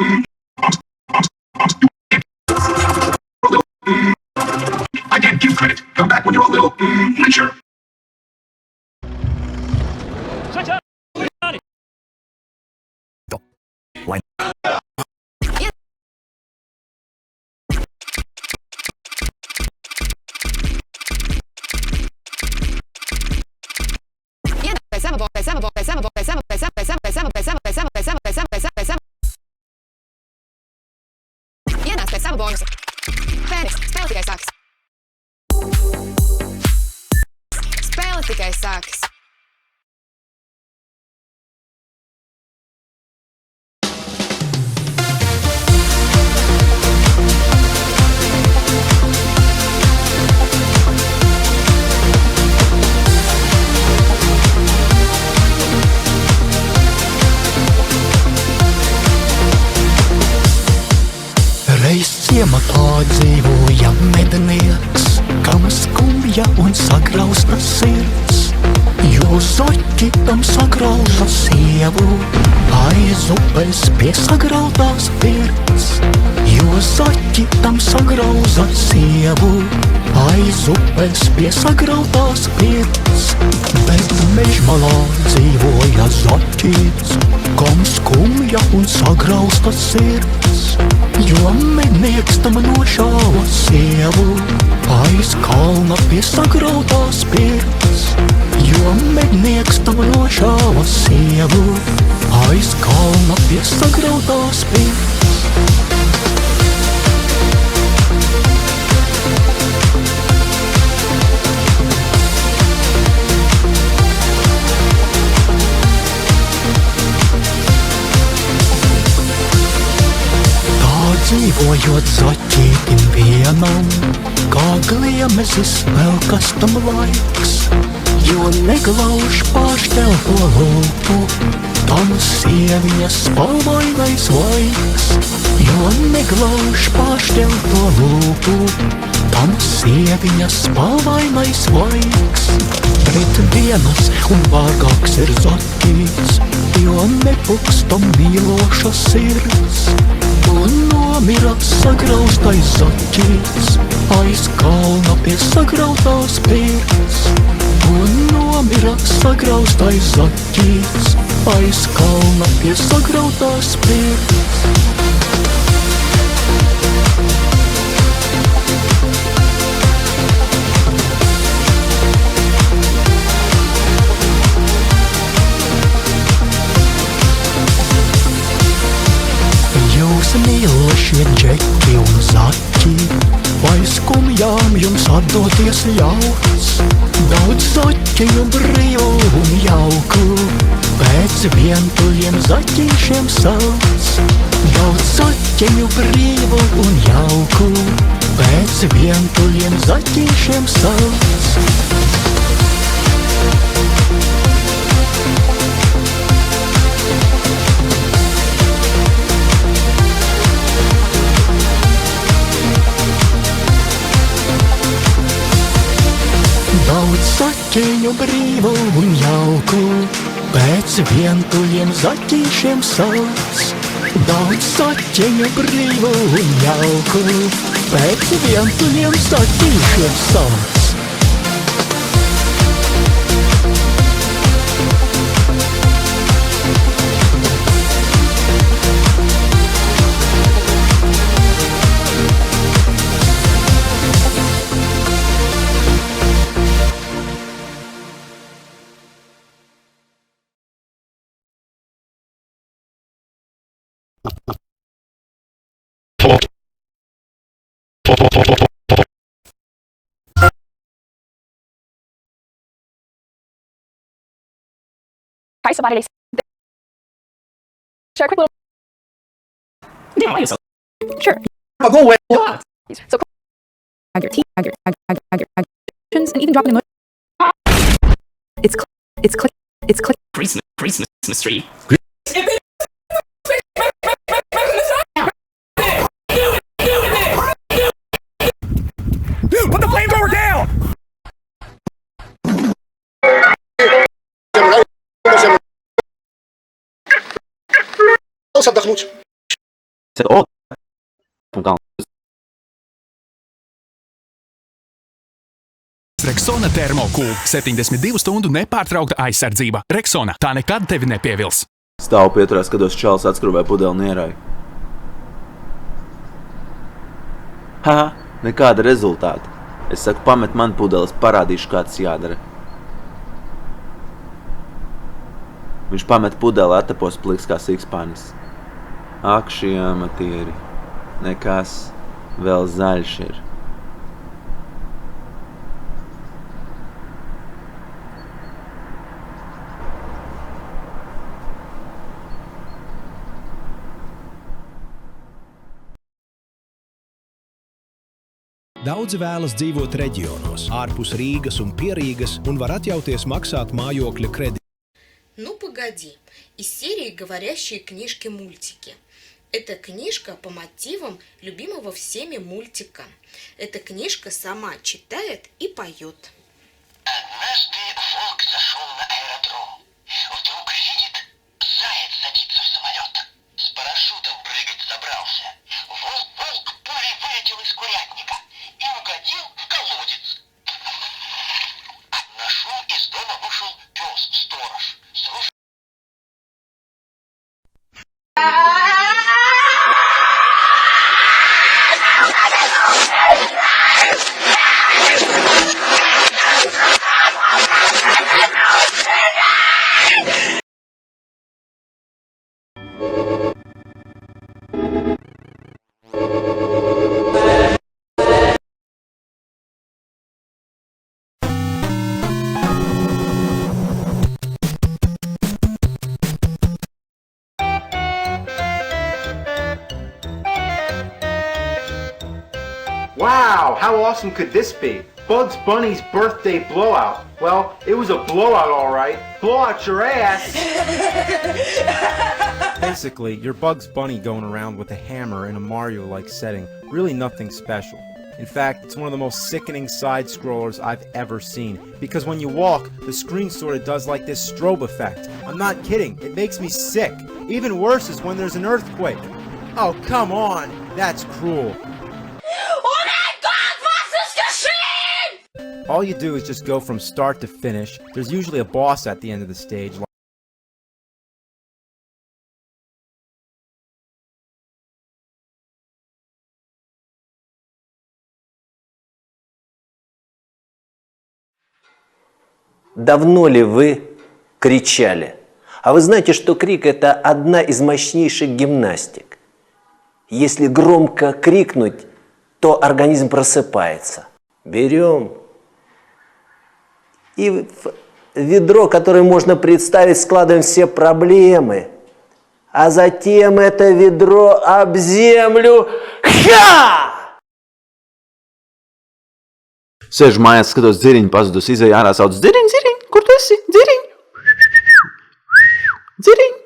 I can't give credit. Come back when you're a little richer. Ienāc pēc sava bonusa. Fēniks, spēle tikai sākas. Spēle tikai sākas. Reiz ciematā dzīvoja mednieks, kam skumja un sagrausta sirds, jo zoķi tam sagrauza sievu aiz upes pie sagrautās pirts. Jo zoķi tam sagrauza sievu aiz upes pie sagrautās pirts. Bet mežmalā dzīvoja zoķis, kam skumja un sagrausta sirds, jo mednieks tam nošāva sievu aiz kalna pie sagrautās pirts. Jo mednieks tam nošāva sievu aiz kalna pie sagrautās pirts. Dzīvojot zaķītim vienam, kā gliemezis vēl kas tam laiks, jo neglauž pāršķelto lūpu, tam sieviņas spalvainais laiks. Jo neglauž pāršķelto lūpu, tam sieviņas spalvainais laiks. Pret dienas un vārgāks ir zaķīts, jo nepukstam mīloša sirds. Un nomira sagraustais zaķis aiz kalna pie sagrautās pirts. Un nomira sagraustais zaķis aiz kalna pie sagrautās pirts. Jūs mīlošie džeki un zaķi, vai skumjām jums atdoties ļauts? Daudz zaķiņu brīvu un jauku pēc vientuļiem zaķīšiem sauc. Daudz zaķiņu brīvu un jauku pēc vientuļiem zaķīšiem sauc. Daudz zaķiņu brīvu un jauku pēc vientuļiem zaķīšiem sauc. Daudz zaķiņu brīvu un jauku pēc vientuļiem zaķīšiem sauc. Hi, somebody. Share a quick little. Damn, why you so? Sure. I'll go away. What? So add your tea, add your and even drop in emoji. It's Christmas tree. Dude, put the flamethrower down! отдохнуть. Rexona termokūle. 72 stundu nepārtraukta aizsardzība. Rexona, tā nekad tevi nepievils. Stāvu pieturā, skatos, čalis atskrūvē pudeli nierai. Haha, nekāda rezultāta. Es saku, pamet man pudeles, parādīšu, kā tas jādara. Viņš pamet pudeli, attapos pliks kā sikspānis. Ak, šie amatieri. Nekas, vēl zaļš ir. Daudzi vēlas dzīvot reģionos, ārpus Rīgas un Pierīgas un var atļauties maksāt mājokļa kredītu. Ну, погоди. Из серии «Говорящие книжки-мультики». Это книжка по мотивам любимого всеми мультика. Эта книжка сама читает и поет. Однажды волк зашел на аэродром. Вдруг видит, заяц садится в самолет. С парашютом прыгать собрался. Волк пулей вылетел из курятника и угодил в колодец. На шум из дома вышел пес-сторож. Слушай. Wow, how awesome could this be? Bugs Bunny's birthday blowout. Well, it was a blowout, all right. Blow out your ass. Basically, you're Bugs Bunny going around with a hammer in a Mario-like setting. Really nothing special. In fact, it's one of the most sickening side-scrollers I've ever seen. Because when you walk, the screen sort of does like this strobe effect. I'm not kidding, it makes me sick. Even worse is when there's an earthquake. Oh, come on, that's cruel. All you do is just go from start to finish. There's usually a boss at the end of the stage. Давно ли вы кричали? А вы знаете, что крик – это одна из мощнейших гимнастик. Если громко крикнуть, то организм просыпается. Берем и в ведро, которое можно представить, складываем все проблемы. А затем это ведро об землю. Ха! Sēžu mājās, skatos, dziriņu pazudus, izēju ārā, sauc, dziriņ, kur tu esi? Dziriņ! Dziriņ!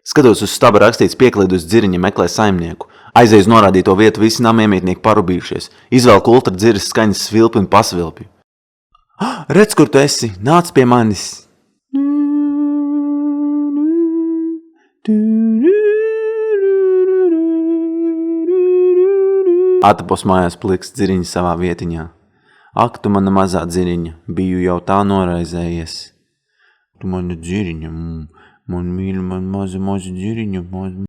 Skatos uz staba rakstīts pieklidus dziriņa meklē saimnieku. Aizēju uz norādīto vietu, visi namiemītnieki parubījušies. Izvelku ultra dziris skaņas svilpi un pasvilpju. Redz, kur tu esi, nāc pie manis. Atapos mājās pliks dziriņi savā vietiņā. Ak, tu mana mazā dziriņa, biju jau tā noraizējies. Tu mana dziriņa, man mīli, man maza dziriņa,